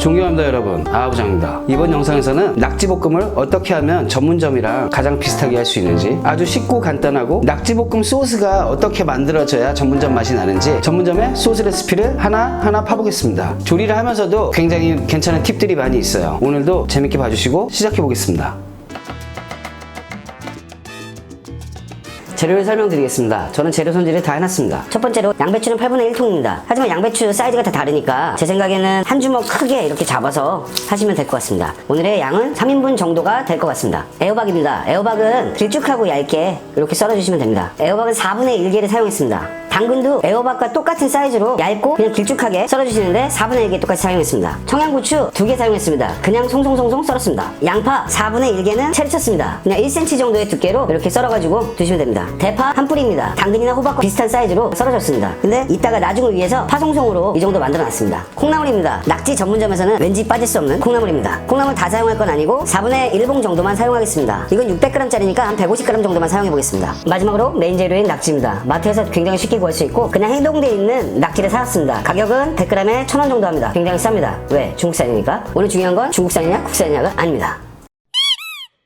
존경합니다 여러분, 아부장입니다. 이번 영상에서는 낙지볶음을 어떻게 하면 전문점이랑 가장 비슷하게 할 수 있는지, 아주 쉽고 간단하고 낙지볶음 소스가 어떻게 만들어져야 전문점 맛이 나는지 전문점의 소스 레시피를 하나하나 파보겠습니다. 조리를 하면서도 굉장히 괜찮은 팁들이 많이 있어요. 오늘도 재밌게 봐주시고 시작해 보겠습니다. 재료를 설명드리겠습니다. 저는 재료 손질을 다 해놨습니다. 첫 번째로 양배추는 8분의 1통입니다. 하지만 양배추 사이즈가 다 다르니까 제 생각에는 한 주먹 크게 이렇게 잡아서 하시면 될 것 같습니다. 오늘의 양은 3인분 정도가 될 것 같습니다. 애호박입니다. 애호박은 길쭉하고 얇게 이렇게 썰어주시면 됩니다. 애호박은 4분의 1개를 사용했습니다. 당근도 애호박과 똑같은 사이즈로 얇고 그냥 길쭉하게 썰어주시는데 4분의 1개 똑같이 사용했습니다. 청양고추 2개 사용했습니다. 그냥 송송송송 썰었습니다. 양파 4분의 1개는 채를 쳤습니다. 그냥 1cm 정도의 두께로 이렇게 썰어가지고 두시면 됩니다. 대파 한 뿌리입니다. 당근이나 호박과 비슷한 사이즈로 썰어줬습니다. 근데 이따가 나중을 위해서 파송송으로 이 정도 만들어놨습니다. 콩나물입니다. 낙지 전문점에서는 왠지 빠질 수 없는 콩나물입니다. 콩나물 다 사용할 건 아니고 4분의 1봉 정도만 사용하겠습니다. 이건 600g짜리니까 한 150g 정도만 사용해보겠습니다. 마지막으로 메인 재료인 낙지입니다. 마트에서 굉장히 쉽게 구할 수 있고 그냥 해동되어 있는 낙지를 사왔습니다. 가격은 100g에 1000원 정도 합니다. 굉장히 쌉니다. 왜? 중국산이니까. 오늘 중요한 건 중국산이냐 국산이냐가 아닙니다.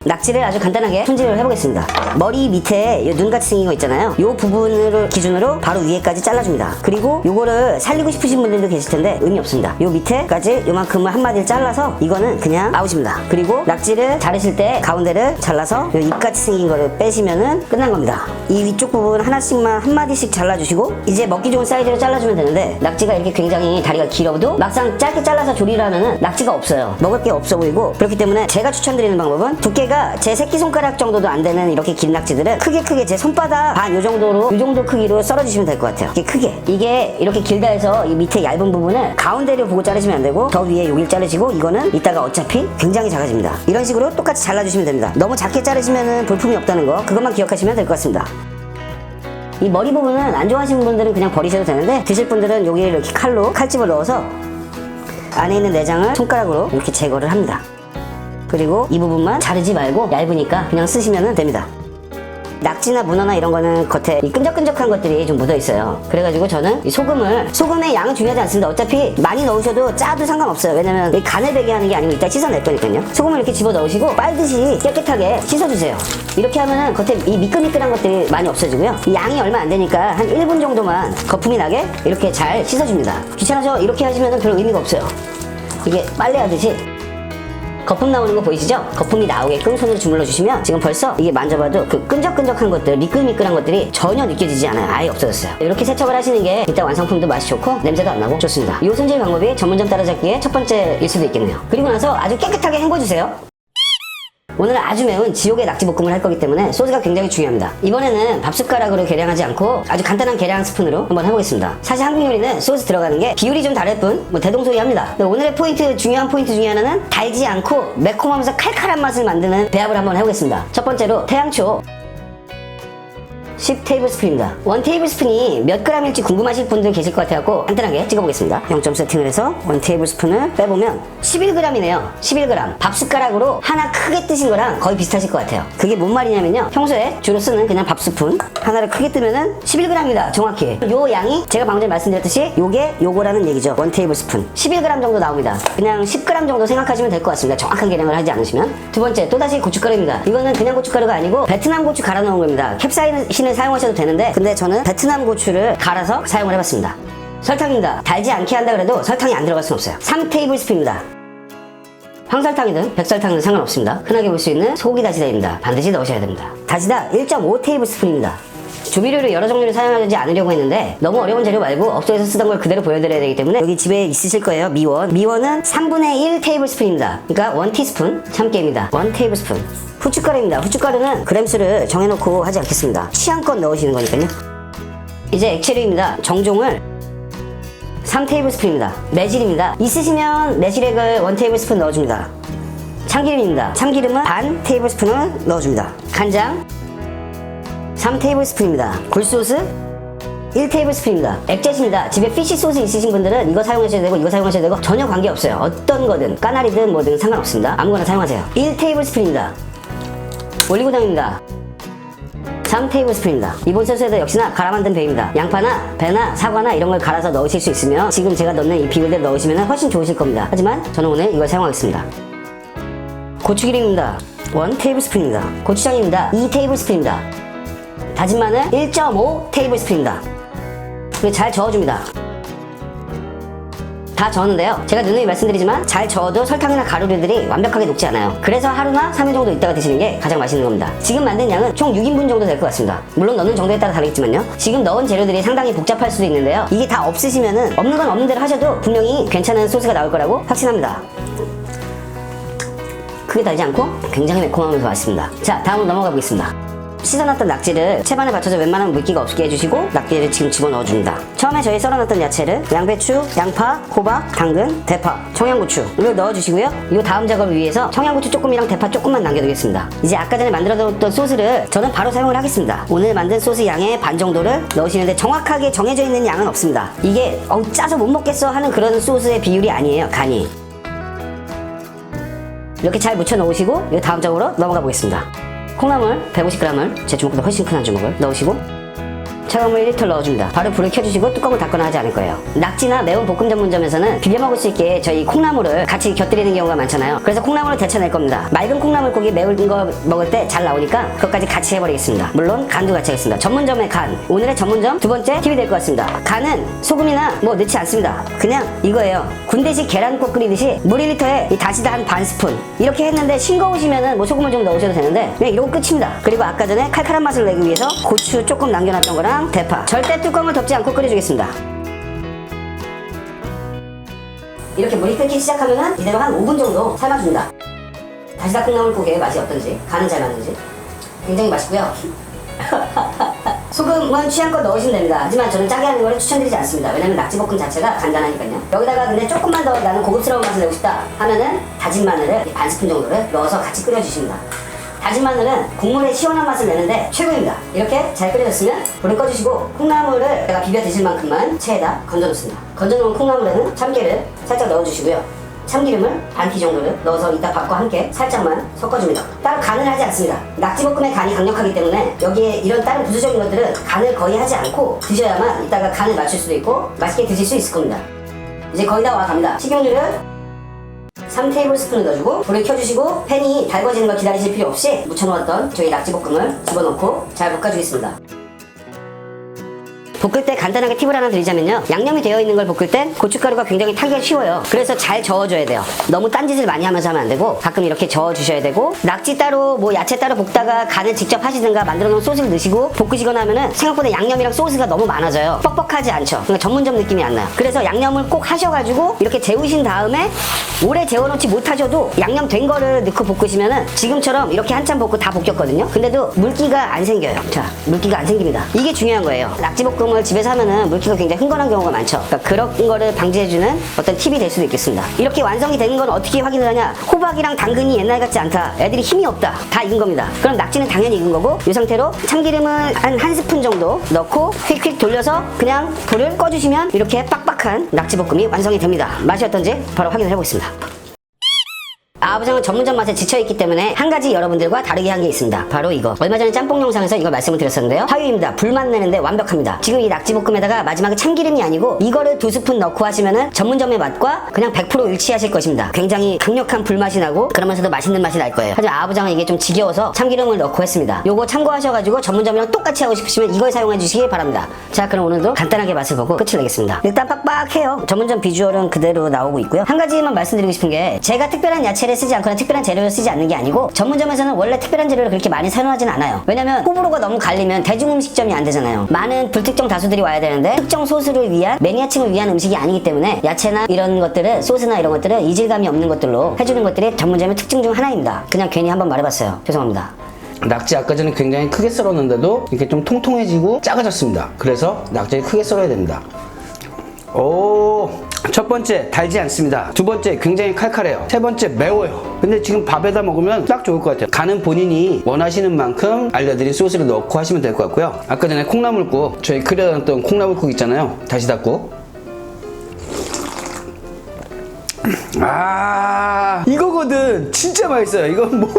낙지를 아주 간단하게 손질을 해보겠습니다. 머리 밑에 눈같이 생긴 거 있잖아요. 이 부분을 기준으로 바로 위에까지 잘라줍니다. 그리고 요거를 살리고 싶으신 분들도 계실 텐데 의미 없습니다. 요 밑에까지 요만큼을 한 마디를 잘라서 이거는 그냥 아웃입니다. 그리고 낙지를 자르실 때 가운데를 잘라서 요 잎같이 생긴 거를 빼시면은 끝난 겁니다. 이 위쪽 부분 하나씩만 한 마디씩 잘라주시고 이제 먹기 좋은 사이즈로 잘라주면 되는데 낙지가 이렇게 굉장히 다리가 길어도 막상 짧게 잘라서 조리를 하면은 낙지가 없어요. 먹을 게 없어 보이고 그렇기 때문에 제가 추천드리는 방법은 두께가 제 새끼손가락 정도도 안 되는 이렇게 긴 낙지들은 크게 제 손바닥 반 요 정도 크기로 썰어주시면 될 것 같아요. 이렇게 크게. 이게 이렇게 길다 해서 이 밑에 얇은 부분을 가운데를 보고 자르시면 안 되고 더 위에 여길 자르시고 이거는 이따가 어차피 굉장히 작아집니다. 이런 식으로 똑같이 잘라주시면 됩니다. 너무 작게 자르시면 볼품이 없다는 거 그것만 기억하시면 될 것 같습니다. 이 머리 부분은 안 좋아하시는 분들은 그냥 버리셔도 되는데 드실 분들은 여기에 이렇게 칼집을 넣어서 안에 있는 내장을 손가락으로 이렇게 제거를 합니다. 그리고 이 부분만 자르지 말고 얇으니까 그냥 쓰시면 됩니다. 낙지나 문어나 이런 거는 겉에 이 끈적끈적한 것들이 좀 묻어 있어요. 그래가지고 저는 이 소금의 양은 중요하지 않습니다. 어차피 많이 넣으셔도 짜도 상관없어요. 왜냐면 이 간을 배게 하는 게 아니고 이따 씻어낼 거니까요. 소금을 이렇게 집어 넣으시고 빨듯이 깨끗하게 씻어주세요. 이렇게 하면은 겉에 이 미끌미끌한 것들이 많이 없어지고요. 이 양이 얼마 안 되니까 한 1분 정도만 거품이 나게 이렇게 잘 씻어줍니다. 귀찮아서 이렇게 하시면은 별 의미가 없어요. 이게 빨래하듯이 거품 나오는 거 보이시죠? 거품이 나오게끔 손으로 주물러 주시면 지금 벌써 이게 만져봐도 그 끈적끈적한 것들, 미끌미끌한 것들이 전혀 느껴지지 않아요. 아예 없어졌어요. 이렇게 세척을 하시는 게 이따 완성품도 맛이 좋고 냄새도 안 나고 좋습니다. 이 손질 방법이 전문점 따라잡기의 첫 번째일 수도 있겠네요. 그리고 나서 아주 깨끗하게 헹궈주세요. 오늘은 아주 매운 지옥의 낙지볶음을 할 거기 때문에 소스가 굉장히 중요합니다. 이번에는 밥숟가락으로 계량하지 않고 아주 간단한 계량 스푼으로 한번 해보겠습니다. 사실 한국 요리는 소스 들어가는 게 비율이 좀 다를 뿐 대동소이합니다. 오늘의 중요한 포인트 중에 하나는 달지 않고 매콤하면서 칼칼한 맛을 만드는 배합을 한번 해보겠습니다. 첫 번째로 태양초 10테이블스푼입니다. 1테이블스푼이 몇 g일지 궁금하실 분들 계실 것 같아서 간단하게 찍어보겠습니다. 0점 세팅을 해서 1테이블스푼을 빼보면 11g이네요. 11g. 밥숟가락으로 하나 크게 뜨신 거랑 거의 비슷하실 것 같아요. 그게 뭔 말이냐면요. 평소에 주로 쓰는 그냥 밥스푼 하나를 크게 뜨면은 11g입니다. 정확히. 요 양이 제가 방금 전에 말씀드렸듯이 요거라는 얘기죠. 1테이블스푼. 11g 정도 나옵니다. 그냥 10g 정도 생각하시면 될 것 같습니다. 정확한 계량을 하지 않으시면. 두 번째, 또다시 고춧가루입니다. 이거는 그냥 고춧가루가 아니고 베트남 고추 갈아 놓은 겁니다. 캡사이신을 사용하셔도 되는데 근데 저는 베트남 고추를 갈아서 사용을 해봤습니다. 설탕입니다. 달지 않게 한다 그래도 설탕이 안 들어갈 순 없어요. 3테이블스푼입니다. 황설탕이든 백설탕이든 상관없습니다. 흔하게 볼 수 있는 소고기 다시다입니다. 반드시 넣으셔야 됩니다. 다시다 1.5테이블스푼입니다. 조미료를 여러 종류를 사용하지 않으려고 했는데 너무 어려운 재료 말고 업소에서 쓰던 걸 그대로 보여드려야 되기 때문에 여기 집에 있으실 거예요. 미원은 3분의 1테이블스푼입니다. 그러니까 1티스푼 참깨입니다. 1테이블스푼. 후춧가루입니다. 후춧가루는 그램수를 정해놓고 하지 않겠습니다. 취향껏 넣으시는 거니까요. 이제 액체류입니다. 정종을 3테이블스푼입니다. 매실입니다. 있으시면 매실액을 1테이블스푼 넣어줍니다. 참기름입니다. 참기름은 반 테이블스푼을 넣어줍니다. 간장 3테이블스푼입니다. 굴소스 1테이블스푼입니다. 액젓입니다. 집에 피쉬 소스 있으신 분들은 이거 사용하셔도 되고 이거 사용하셔도 되고 전혀 관계없어요. 어떤 거든 까나리든 뭐든 상관없습니다. 아무거나 사용하세요. 1테이블스푼입니다. 올리고당입니다. 3테이블스푼입니다. 이번 소스에도 역시나 갈아 만든 배입니다. 양파나 배나 사과나 이런 걸 갈아서 넣으실 수 있으면 지금 제가 넣는 이 비율대로 넣으시면 훨씬 좋으실 겁니다. 하지만 저는 오늘 이걸 사용하겠습니다. 고추기름입니다. 1테이블스푼입니다. 고추장입니다. 2테이블스푼입니다. 다진 마늘 1.5테이블스푼입니다. 그리고 잘 저어줍니다. 다 저었는데요. 제가 누누이 말씀드리지만 잘 저어도 설탕이나 가루류들이 완벽하게 녹지 않아요. 그래서 하루나 3일 정도 있다가 드시는 게 가장 맛있는 겁니다. 지금 만든 양은 총 6인분 정도 될 것 같습니다. 물론 넣는 정도에 따라 다르겠지만요. 지금 넣은 재료들이 상당히 복잡할 수도 있는데요. 이게 다 없으시면은 없는 건 없는 대로 하셔도 분명히 괜찮은 소스가 나올 거라고 확신합니다. 크게 달지 않고 굉장히 매콤하면서 맛있습니다. 자, 다음으로 넘어가 보겠습니다. 씻어놨던 낙지를 채반에 받쳐서 웬만하면 물기가 없게 해주시고 낙지를 지금 집어넣어줍니다. 처음에 저희 썰어놨던 야채를 양배추, 양파, 호박, 당근, 대파, 청양고추를 넣어주시고요. 이 다음 작업을 위해서 청양고추 조금이랑 대파 조금만 남겨두겠습니다. 이제 아까 전에 만들어뒀던 소스를 저는 바로 사용을 하겠습니다. 오늘 만든 소스 양의 반 정도를 넣으시는데 정확하게 정해져 있는 양은 없습니다. 이게 짜서 못 먹겠어 하는 그런 소스의 비율이 아니에요. 간이. 이렇게 잘 묻혀 놓으시고 이 다음 작업으로 넘어가 보겠습니다. 콩나물 150g을 제 주먹보다 훨씬 큰 한 주먹을 넣으시고 차가운 물 1리터 넣어줍니다. 바로 불을 켜주시고 뚜껑을 닫거나 하지 않을 거예요. 낙지나 매운 볶음 전문점에서는 비벼 먹을 수 있게 저희 콩나물을 같이 곁들이는 경우가 많잖아요. 그래서 콩나물을 데쳐낼 겁니다. 맑은 콩나물고기 매운 거 먹을 때 잘 나오니까 그것까지 같이 해버리겠습니다. 물론 간도 같이 하겠습니다. 전문점의 간. 오늘의 전문점 두 번째 팁이 될 것 같습니다. 간은 소금이나 뭐 넣지 않습니다. 그냥 이거예요. 군대식 계란국 끓이듯이 물 1리터에 이 다시다 한 반 스푼 이렇게 했는데 싱거우시면은 뭐 소금을 좀 넣으셔도 되는데 그냥 이러고 끝입니다. 그리고 아까 전에 칼칼한 맛을 내기 위해서 고추 조금 남겨놨던 거랑 대파. 절대 뚜껑을 덮지 않고 끓여주겠습니다. 이렇게 물이 끓기 시작하면은 이대로 한 5분 정도 삶아줍니다. 다시다 콩나물국의 맛이 어떤지, 간은 잘 맞는지 굉장히 맛있고요. 소금은 취향껏 넣으시면 됩니다. 하지만 저는 짜게 하는 걸 추천드리지 않습니다. 왜냐면 낙지볶음 자체가 간단하니까요. 여기다가 근데 조금만 더 나는 고급스러운 맛을 내고 싶다 하면은 다진 마늘을 반 스푼 정도를 넣어서 같이 끓여주십니다. 다진 마늘은 국물의 시원한 맛을 내는데 최고입니다. 이렇게 잘 끓여졌으면 불을 꺼주시고 콩나물을 내가 비벼 드실 만큼만 체에다 건져놓습니다. 건져놓은 콩나물에는 참깨를 살짝 넣어주시고요. 참기름을 반 티 정도를 넣어서 이따 밥과 함께 살짝만 섞어줍니다. 따로 간을 하지 않습니다. 낙지볶음의 간이 강력하기 때문에 여기에 이런 다른 부수적인 것들은 간을 거의 하지 않고 드셔야만 이따가 간을 맞출 수도 있고 맛있게 드실 수 있을 겁니다. 이제 거의 다 와갑니다. 식용유를 3테이블스푼을 넣어주고 불을 켜주시고 팬이 달궈지는 걸 기다리실 필요 없이 묻혀놓았던 저희 낙지볶음을 집어넣고 잘 볶아주겠습니다. 볶을 때 간단하게 팁을 하나 드리자면요. 양념이 되어 있는 걸 볶을 땐 고춧가루가 굉장히 타기가 쉬워요. 그래서 잘 저어줘야 돼요. 너무 딴짓을 많이 하면서 하면 안 되고 가끔 이렇게 저어주셔야 되고 낙지 따로 뭐 야채 따로 볶다가 간을 직접 하시든가 만들어 놓은 소스를 넣으시고 볶으시거나 하면은 생각보다 양념이랑 소스가 너무 많아져요. 뻑뻑하지 않죠. 그러니까 전문점 느낌이 안 나요. 그래서 양념을 꼭 하셔가지고 이렇게 재우신 다음에 오래 재워놓지 못하셔도 양념 된 거를 넣고 볶으시면은 지금처럼 이렇게 한참 볶고 다 볶였거든요. 근데도 물기가 안 생겨요. 자, 물기가 안 생깁니다. 이게 중요한 거예요. 낙지볶음 을 집에서 하면은 물기가 굉장히 흥건한 경우가 많죠. 그러니까 그런 거를 방지해주는 어떤 팁이 될 수도 있겠습니다. 이렇게 완성이 되는 건 어떻게 확인을 하냐? 호박이랑 당근이 옛날 같지 않다. 애들이 힘이 없다. 다 익은 겁니다. 그럼 낙지는 당연히 익은 거고 이 상태로 참기름을 한 스푼 정도 넣고 휙휙 돌려서 그냥 불을 꺼주시면 이렇게 빡빡한 낙지볶음이 완성이 됩니다. 맛이 어떤지 바로 확인을 해보겠습니다. 아부장은 전문점 맛에 지쳐있기 때문에 한 가지 여러분들과 다르게 한 게 있습니다. 바로 이거. 얼마 전에 짬뽕 영상에서 이걸 말씀을 드렸었는데요. 화유입니다. 불맛 내는데 완벽합니다. 지금 이 낙지볶음에다가 마지막에 참기름이 아니고 이거를 2스푼 넣고 하시면은 전문점의 맛과 그냥 100% 일치하실 것입니다. 굉장히 강력한 불맛이 나고 그러면서도 맛있는 맛이 날 거예요. 하지만 아부장은 이게 좀 지겨워서 참기름을 넣고 했습니다. 요거 참고하셔가지고 전문점이랑 똑같이 하고 싶으시면 이걸 사용해 주시기 바랍니다. 자, 그럼 오늘도 간단하게 맛을 보고 끝을 내겠습니다. 일단 빡빡해요. 전문점 비주얼은 그대로 나오고 있고요. 한 가지만 말씀드리고 싶은 게 제가 특별한 야채를 쓰지 않거나 특별한 재료를 쓰지 않는 게 아니고 전문점에서는 원래 특별한 재료를 그렇게 많이 사용하진 않아요. 왜냐면 호불호가 너무 갈리면 대중음식점이 안 되잖아요. 많은 불특정 다수들이 와야 되는데 특정 소스를 위한 매니아층을 위한 음식이 아니기 때문에 야채나 이런 것들을 소스나 이런 것들을 이질감이 없는 것들로 해주는 것들이 전문점의 특징 중 하나입니다. 그냥 괜히 한번 말해봤어요. 죄송합니다. 낙지 아까 전에 굉장히 크게 썰었는데도 이렇게 좀 통통해지고 작아졌습니다. 그래서 낙지를 크게 썰어야 됩니다. 첫 번째 달지 않습니다. 두 번째 굉장히 칼칼해요. 세 번째 매워요. 근데 지금 밥에다 먹으면 딱 좋을 것 같아요. 간은 본인이 원하시는 만큼 알려드린 소스를 넣고 하시면 될 것 같고요. 아까 전에 콩나물국, 저희 끓여놨던 콩나물국 있잖아요. 다시다국. 이거거든요. 콩나물국거든. 진짜 맛있어요. 이건 뭐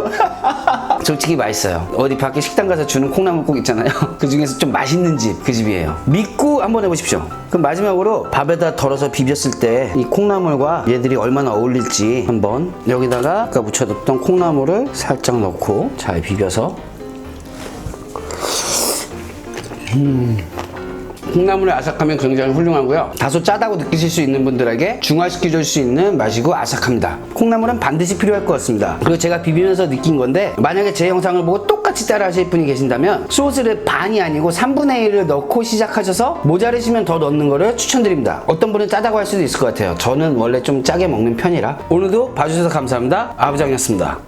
솔직히 맛있어요. 어디 밖에 식당 가서 주는 콩나물국 있잖아요. 그 중에서 좀 맛있는 집, 그 집이에요. 믿고 한번 해보십시오. 그럼 마지막으로 밥에다 덜어서 비볐을 때 이 콩나물과 얘들이 얼마나 어울릴지 한번 여기다가 아까 묻혀뒀던 콩나물을 살짝 넣고 잘 비벼서 콩나물의 아삭함이 굉장히 훌륭하고요. 다소 짜다고 느끼실 수 있는 분들에게 중화시켜줄 수 있는 맛이고 아삭합니다. 콩나물은 반드시 필요할 것 같습니다. 그리고 제가 비비면서 느낀 건데 만약에 제 영상을 보고 똑같이 따라 하실 분이 계신다면 소스를 반이 아니고 3분의 1을 넣고 시작하셔서 모자르시면 더 넣는 거를 추천드립니다. 어떤 분은 짜다고 할 수도 있을 것 같아요. 저는 원래 좀 짜게 먹는 편이라. 오늘도 봐주셔서 감사합니다. 아부장이었습니다.